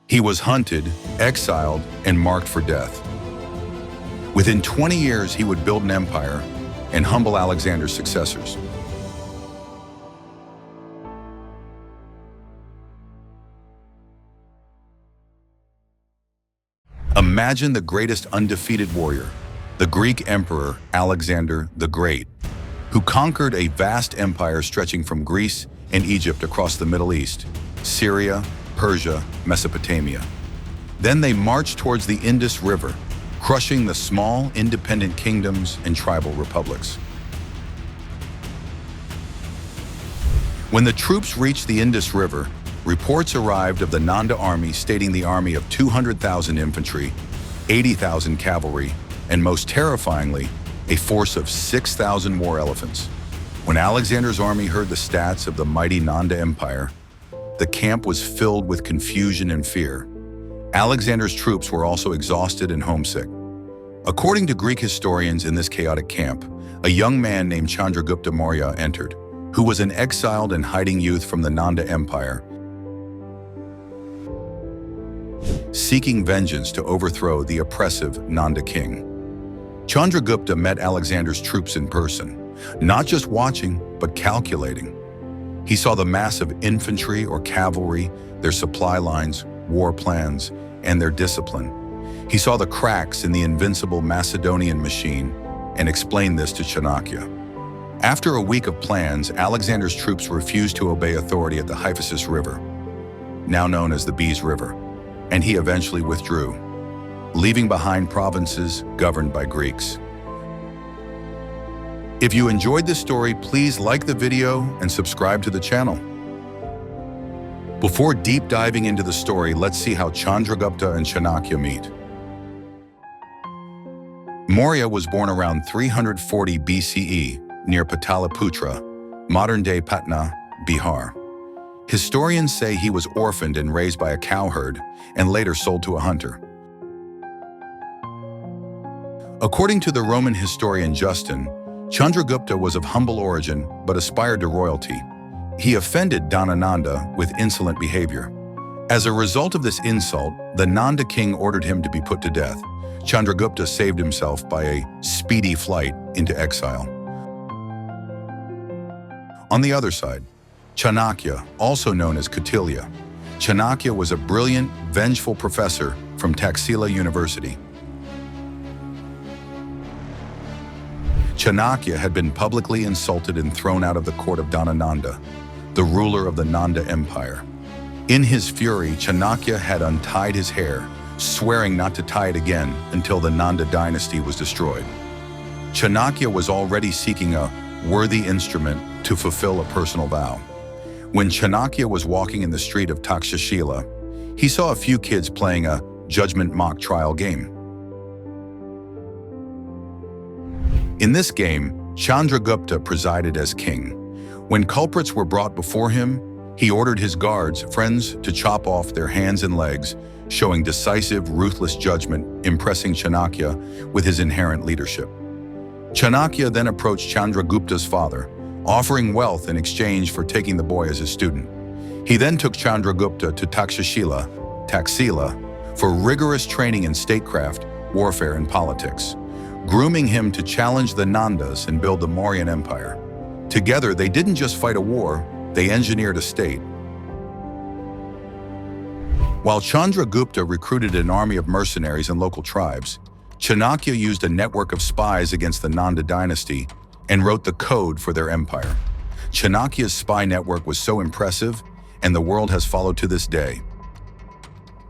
He was hunted, exiled, and marked for death. Within 20 years, he would build an empire and humble Alexander's successors. Imagine the greatest undefeated warrior, the Greek emperor Alexander the Great, who conquered a vast empire stretching from Greece and Egypt across the Middle East, Syria, Persia, Mesopotamia. Then they marched towards the Indus River, crushing the small, independent kingdoms and tribal republics. When the troops reached the Indus River, reports arrived of the Nanda army stating the army of 200,000 infantry, 80,000 cavalry, and most terrifyingly, a force of 6,000 war elephants. When Alexander's army heard the stats of the mighty Nanda Empire, the camp was filled with confusion and fear. Alexander's troops were also exhausted and homesick. According to Greek historians, in this chaotic camp, a young man named Chandragupta Maurya entered, who was an exiled and hiding youth from the Nanda Empire, seeking vengeance to overthrow the oppressive Nanda king. Chandragupta met Alexander's troops in person, not just watching, but calculating. He saw the massive infantry or cavalry, their supply lines, war plans, and their discipline. He saw the cracks in the invincible Macedonian machine and explained this to Chanakya. After a week of plans, Alexander's troops refused to obey authority at the Arthashastra River, now known as the Bees River, and he eventually withdrew, leaving behind provinces governed by Greeks. If you enjoyed this story, please like the video and subscribe to the channel. Before deep diving into the story, let's see how Chandragupta and Chanakya meet. Maurya was born around 340 BCE near Pataliputra, modern-day Patna, Bihar. Historians say he was orphaned and raised by a cowherd and later sold to a hunter. According to the Roman historian Justin, Chandragupta was of humble origin but aspired to royalty. He offended Nanda with insolent behavior. As a result of this insult, the Nanda king ordered him to be put to death. Chandragupta saved himself by a speedy flight into exile. On the other side, Chanakya, also known as Kautilya. Chanakya was a brilliant, vengeful professor from Taxila University. Chanakya had been publicly insulted and thrown out of the court of Nanda, the ruler of the Nanda Empire. In his fury, Chanakya had untied his hair, swearing not to tie it again until the Nanda dynasty was destroyed. Chanakya was already seeking a worthy instrument to fulfill a personal vow. When Chanakya was walking in the street of Takshashila, he saw a few kids playing a judgment mock trial game. In this game, Chandragupta presided as king. When culprits were brought before him, he ordered his guards, friends, to chop off their hands and legs, showing decisive, ruthless judgment, impressing Chanakya with his inherent leadership. Chanakya then approached Chandragupta's father, offering wealth in exchange for taking the boy as his student. He then took Chandragupta to Taxila, for rigorous training in statecraft, warfare, and politics, grooming him to challenge the Nandas and build the Mauryan Empire. Together, they didn't just fight a war, they engineered a state. While Chandragupta recruited an army of mercenaries and local tribes, Chanakya used a network of spies against the Nanda dynasty and wrote the code for their empire. Chanakya's spy network was so impressive, and the world has followed to this day.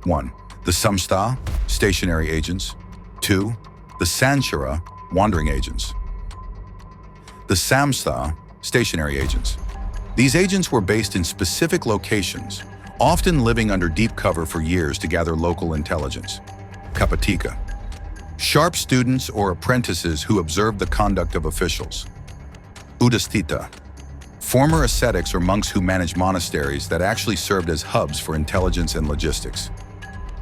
1. The Samstha, stationary agents. 2. The Sanchara, wandering agents. The Samstha, stationary agents. These agents were based in specific locations, often living under deep cover for years to gather local intelligence. Kapatika. Sharp students or apprentices who observed the conduct of officials. Udasthita. Former ascetics or monks who managed monasteries that actually served as hubs for intelligence and logistics.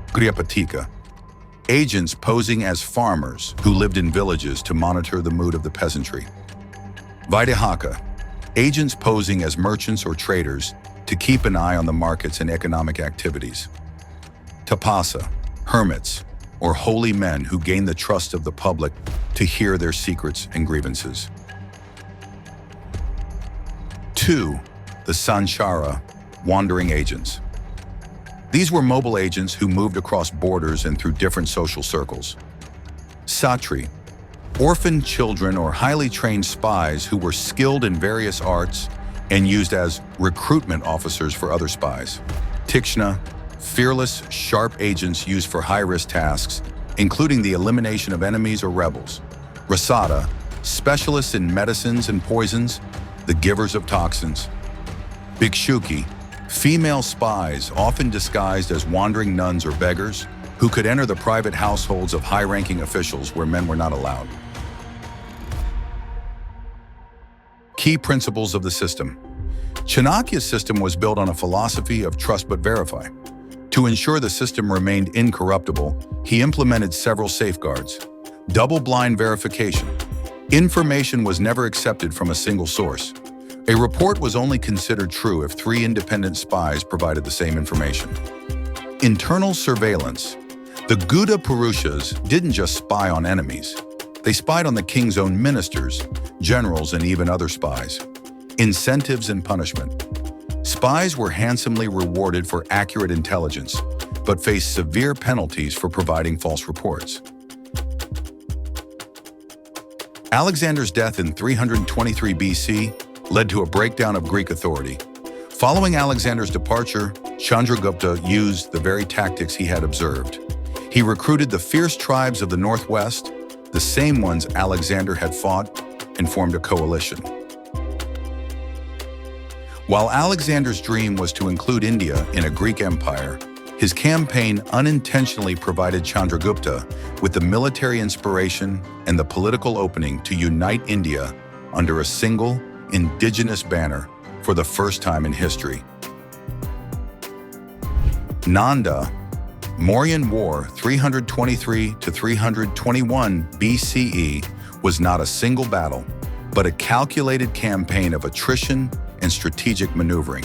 Grihapatika. Agents posing as farmers who lived in villages to monitor the mood of the peasantry. Vaidahaka. Agents posing as merchants or traders to keep an eye on the markets and economic activities. Tapasa, hermits, or holy men who gained the trust of the public to hear their secrets and grievances. 2. The Sanchara, wandering agents. These were mobile agents who moved across borders and through different social circles. Satri, orphaned children or highly trained spies who were skilled in various arts and used as recruitment officers for other spies. Tikshna, fearless, sharp agents used for high-risk tasks, including the elimination of enemies or rebels. Rasada, specialists in medicines and poisons, the givers of toxins. Bhikshuki, female spies often disguised as wandering nuns or beggars who could enter the private households of high-ranking officials where men were not allowed. Key principles of the system. Chanakya's system was built on a philosophy of trust but verify. To ensure the system remained incorruptible, he implemented several safeguards. Double-blind verification. Information was never accepted from a single source. A report was only considered true if 3 independent spies provided the same information. Internal surveillance. The Gauda Purushas didn't just spy on enemies. They spied on the king's own ministers, generals, and even other spies. Incentives and punishment. Spies were handsomely rewarded for accurate intelligence, but faced severe penalties for providing false reports. Alexander's death in 323 BC led to a breakdown of Greek authority. Following Alexander's departure, Chandragupta used the very tactics he had observed. He recruited the fierce tribes of the northwest, the same ones Alexander had fought, and formed a coalition. While Alexander's dream was to include India in a Greek empire, his campaign unintentionally provided Chandragupta with the military inspiration and the political opening to unite India under a single, indigenous banner for the first time in history. Nanda, Mauryan War 323 to 321 BCE was not a single battle, but a calculated campaign of attrition and strategic maneuvering.